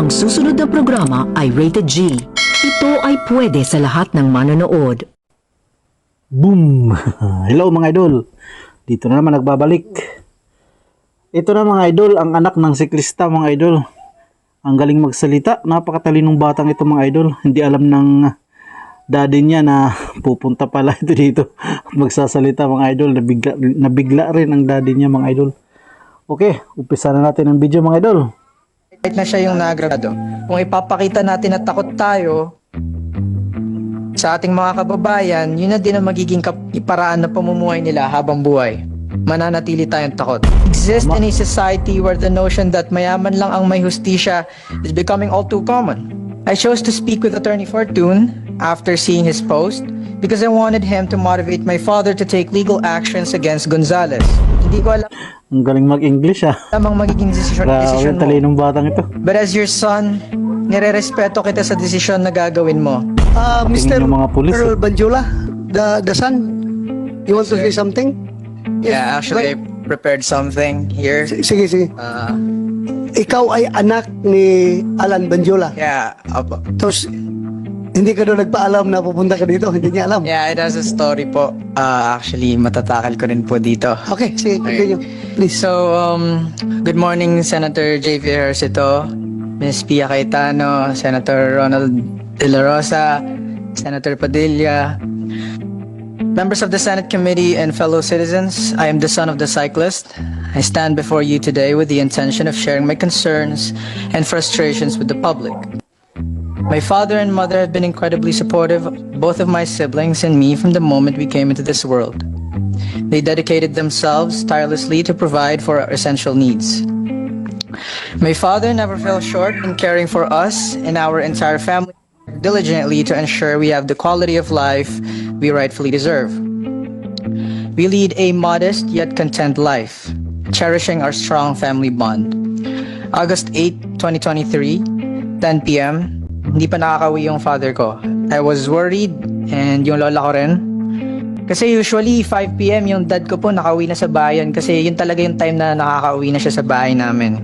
Ang susunod na programa ay rated G. Ito ay pwede sa lahat ng manonood. Boom! Hello mga idol! Dito na naman nagbabalik. Ito na mga idol, ang anak ng siklista mga idol. Ang galing magsalita, napakatalinong batang ito mga idol. Hindi alam ng daddy niya na pupunta pala ito dito. Magsasalita mga idol, nabigla rin ang daddy niya mga idol. Okay, umpisa na natin ang video mga idol. Kahit na siya yung nagrado, kung ipapakita natin na takot tayo sa ating mga kababayan, yun na din ang magiging paraan na pamumuhay nila habang buhay. Mananatili tayong takot. Exist in a society where the notion that mayaman lang ang may hustisya is becoming all too common. I chose to speak with Attorney Fortune after seeing his post because I wanted him to motivate my father to take legal actions against Gonzales. Hindi ko alam Ang galing mag-English ang magiging desisyon Grabe, mo. talinong batang ito. But as your son, nire-respeto kita sa desisyon na gagawin mo. Patingin Mr. yung mga pulis, Earl Banjula, the son, you want to say something? Yeah, actually, I prepared something here. Sige, sige. Ikaw ay anak ni Alan Banjula. Yeah, opo. Tapos, hindi ka doon nagpaalam na pupunta ka dito. Hindi niya alam. Yeah, it has a story po. Actually, matatakal ko rin po dito. Okay, sige, continue. Please. So, good morning, Senator J.V. Ejercito, Ms. Pia Cayetano, Senator Ronald De La Rosa, Senator Padilla, members of the Senate Committee and fellow citizens. I am the son of the cyclist. I stand before you today with the intention of sharing my concerns and frustrations with the public. My father and mother have been incredibly supportive, both of my siblings and me, from the moment we came into this world. They dedicated themselves tirelessly to provide for our essential needs. My father never fell short in caring for us and our entire family diligently to ensure we have the quality of life we rightfully deserve. We lead a modest yet content life, cherishing our strong family bond. August 8, 2023, 10 p.m., hindi pa nakakauwi yung father ko. I was worried and yung lola ko rin. Kasi usually 5 p.m. yung dad ko po nakauwi na sa bayan kasi yun talaga yung time na nakakauwi na siya sa bahay namin.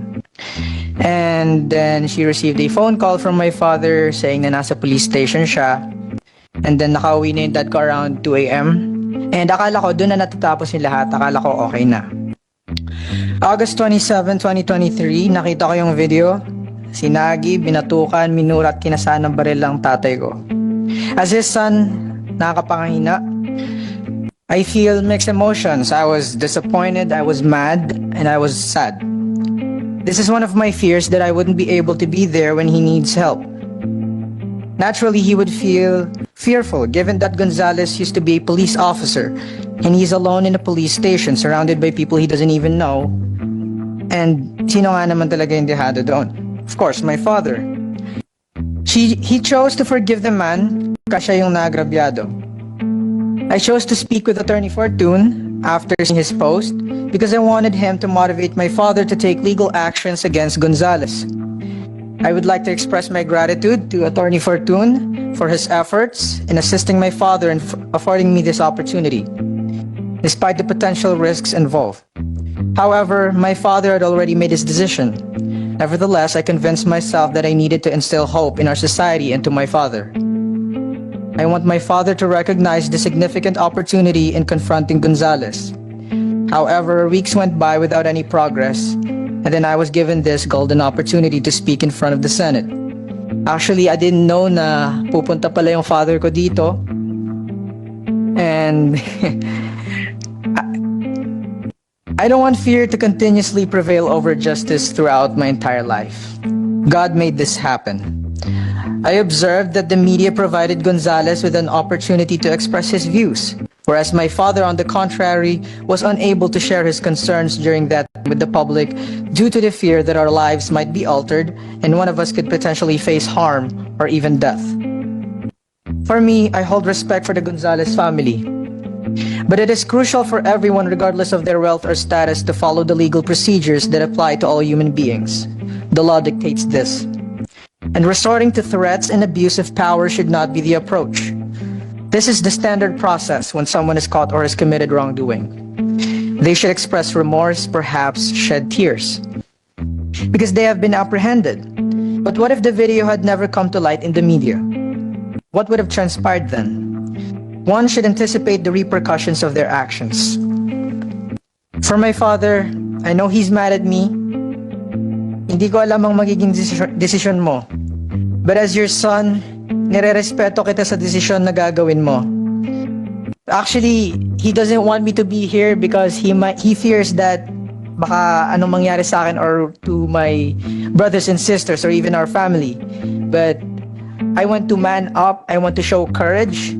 And then she received a phone call from my father saying na nasa police station siya. And then nakauwi na yung dad ko around 2 a.m. And akala ko doon na natatapos yung lahat. Akala ko okay na. August 27, 2023, nakita ko yung video. Si Nagi, binatukan, minurat, kinasaan ng baril ang tatay ko. As his son, nakakapangahina. I feel mixed emotions. I was disappointed, I was mad, and I was sad. This is one of my fears that I wouldn't be able to be there when he needs help. Naturally, he would feel fearful given that Gonzales used to be a police officer and he's alone in a police station surrounded by people he doesn't even know. And sino nga naman talaga yung dehado doon? Of course, my father. He chose to forgive the man kasi siya yung nagrabyado. I chose to speak with Attorney Fortune after seeing his post because I wanted him to motivate my father to take legal actions against Gonzales. I would like to express my gratitude to Attorney Fortune for his efforts in assisting my father and affording me this opportunity, despite the potential risks involved. However, my father had already made his decision. Nevertheless, I convinced myself that I needed to instill hope in our society and to my father. I want my father to recognize the significant opportunity in confronting Gonzales. However, weeks went by without any progress, and then I was given this golden opportunity to speak in front of the Senate. Actually, I didn't know na pupunta pala yung father ko dito. And I don't want fear to continuously prevail over justice throughout my entire life. God made this happen. I observed that the media provided Gonzales with an opportunity to express his views, whereas my father, on the contrary, was unable to share his concerns during that with the public due to the fear that our lives might be altered and one of us could potentially face harm or even death. For me, I hold respect for the Gonzales family. But it is crucial for everyone, regardless of their wealth or status, to follow the legal procedures that apply to all human beings. The law dictates this. And resorting to threats and abuse of power should not be the approach. This is the standard process when someone is caught or has committed wrongdoing. They should express remorse, perhaps shed tears, because they have been apprehended. But what if the video had never come to light in the media? What would have transpired then? One should anticipate the repercussions of their actions. For my father, I know he's mad at me. Hindi ko alam ang magiging desisyon mo. But as your son, nire-respeto kita sa desisyon na gagawin mo. Actually, he doesn't want me to be here because he fears that baka anong mangyari sa akin or to my brothers and sisters or even our family. But I want to man up. I want to show courage.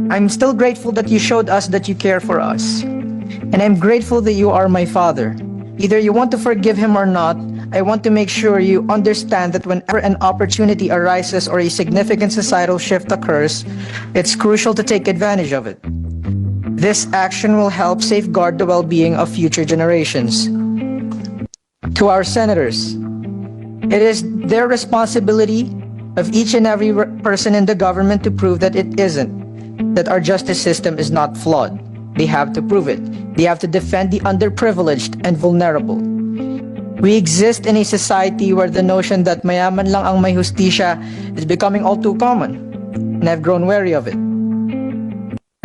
I'm still grateful that you showed us that you care for us. And I'm grateful that you are my father. Either you want to forgive him or not, I want to make sure you understand that whenever an opportunity arises or a significant societal shift occurs, it's crucial to take advantage of it. This action will help safeguard the well-being of future generations. To our senators, it is their responsibility of each and every person in the government to prove that it isn't, that our justice system is not flawed. They have to prove it. They have to defend the underprivileged and vulnerable. We exist in a society where the notion that mayaman lang ang may hustisya is becoming all too common, and I've grown wary of it.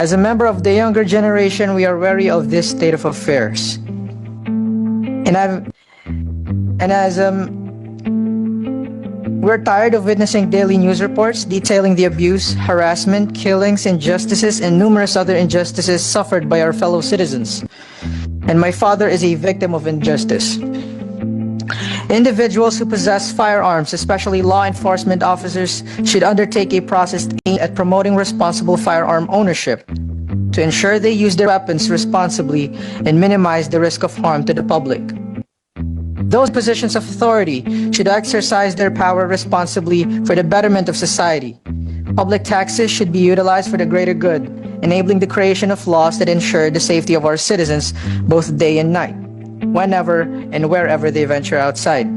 As a member of the younger generation, we are wary of this state of affairs. We're tired of witnessing daily news reports detailing the abuse, harassment, killings, injustices, and numerous other injustices suffered by our fellow citizens. And my father is a victim of injustice. Individuals who possess firearms, especially law enforcement officers, should undertake a process aimed at promoting responsible firearm ownership to ensure they use their weapons responsibly and minimize the risk of harm to the public. Those positions of authority should exercise their power responsibly for the betterment of society. Public taxes should be utilized for the greater good, enabling the creation of laws that ensure the safety of our citizens both day and night, whenever and wherever they venture outside.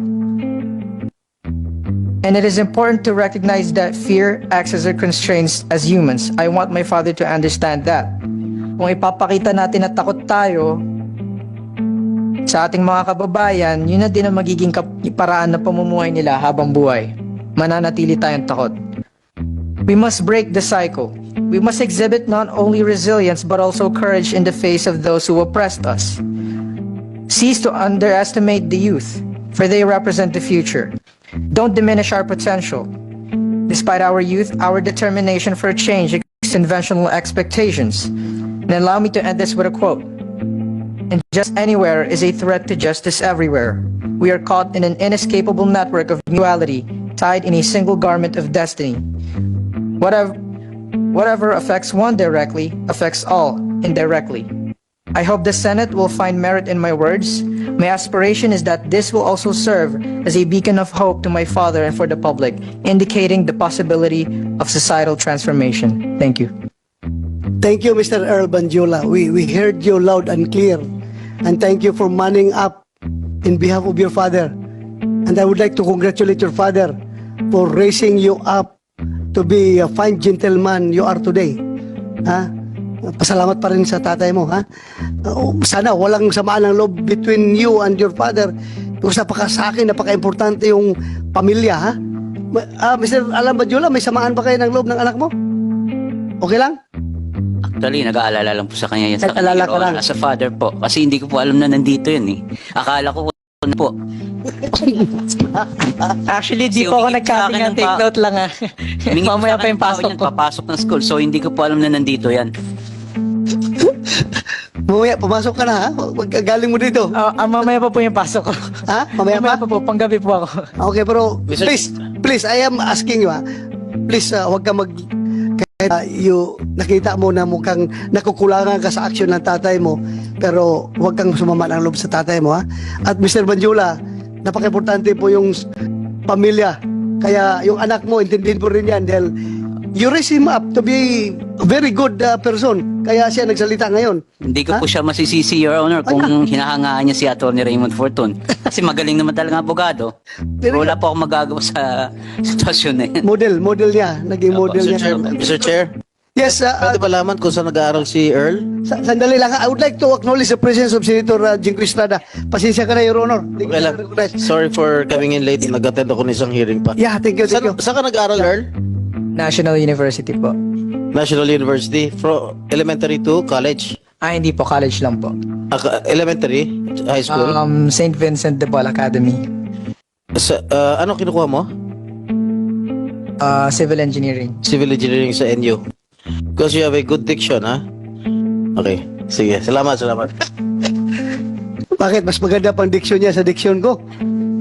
And it is important to recognize that fear acts as a constraint as humans. I want my father to understand that. Kung ipapakita natin na takot tayo sa ating mga kababayan, yun na din ang magiging paraan na pamumuhay nila habang buhay. Mananatili tayong takot. We must break the cycle. We must exhibit not only resilience but also courage in the face of those who oppressed us. Cease to underestimate the youth, for they represent the future. Don't diminish our potential. Despite our youth, our determination for change exceeds conventional expectations. And allow me to end this with a quote. Injustice anywhere is a threat to justice everywhere. We are caught in an inescapable network of duality, tied in a single garment of destiny. Whatever affects one directly, affects all indirectly. I hope the Senate will find merit in my words. My aspiration is that this will also serve as a beacon of hope to my father and for the public, indicating the possibility of societal transformation. Thank you. Thank you, Mr. Earl Banjula. We heard you loud and clear. And thank you for manning up in behalf of your father. And I would like to congratulate your father for raising you up to be a fine gentleman you are today. Ha? Pasalamat pa rin sa tatay mo, ha? Sana walang samaan ng loob between you and your father. Kasi sa akin, napaka-importante yung pamilya, ha? Mr. Alan Banjula, may samaan ba kayo ng loob ng anak mo? Okay lang? Actually, nag-aalala lang po sa kanya yan. Sa Nag-aalala ka lang? As a father po. Kasi hindi ko po alam na nandito yun eh. Akala ko na po. Actually, di Kasi po ako umiikot sa nagkating akin ng ng take note lang ah. Humingi po Mamaya sa pa yung akin pasok yan, ko. papasok ng school. So, hindi ko po alam na nandito yan. Mamaya, pumasok ka na, ha? Galing mo dito. Mamaya pa po yung pasok ko. Ha? Mamaya pa? pa po, panggabi po ako. Okay, pero please, I am asking you, ha? Please, huwag ka kahit nakita mo na mukhang nakukulangan ka sa aksyon ng tatay mo, pero huwag kang sumama ng loob sa tatay mo, ha? At Mr. Banjula, napaka-importante po yung pamilya. Kaya yung anak mo, intindihin po rin yan dahil you raise him up to be a very good person. Kaya siya nagsalita ngayon. Hindi ko po siya masisisi, Your Honor, kung hinahangaan niya si Atty. Raymond Fortun. Kasi magaling naman talaga abogado. Pero wala po akong magagawa sa sitwasyon na yan. Model niya. Naging model niya. Mr. Chair, Yes, Pwede ba laman kung saan nag-aaral si Earl? sandali lang. I would like to acknowledge the presence of Senator Jingo Estrada. Pasensya ka na, Your Honor. Okay lang. Sorry for coming in late. Nag-attend ako ng isang hearing pa. Yeah, thank you, thank you. Saan ka nag-aaral, Earl? National University po. National University. From elementary to college. Hindi po, college lang po. Elementary? High school? St. Vincent de Paul Academy. Ano kinukuha mo? Civil Engineering. Civil Engineering sa NU. Because you have a good diction, ha? Okay. Sige. Salamat. Bakit? Mas maganda pang diksyon niya sa diksyon ko.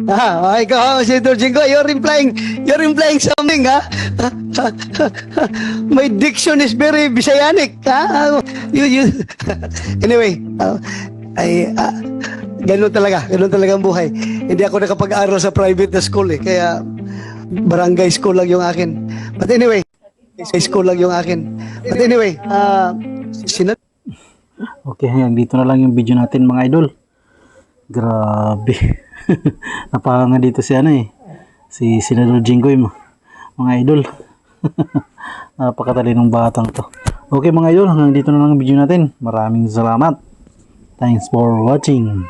Ikaw, Senator Jingo, you're implying something, ha? My diction is very Bisayanic, ha? Anyway, ganun talaga ang buhay. Hindi ako nakapag-aral sa private na school, kaya barangay school lang yung akin. But anyway, Okay, hanggang dito na lang yung video natin, mga idol. Grabe. Napakanga dito si si Senador Jinggoy, mga idol. Napakatalinong batang to. Okay, mga idol, hanggang dito na lang ang video natin. Maraming salamat. Thanks for watching.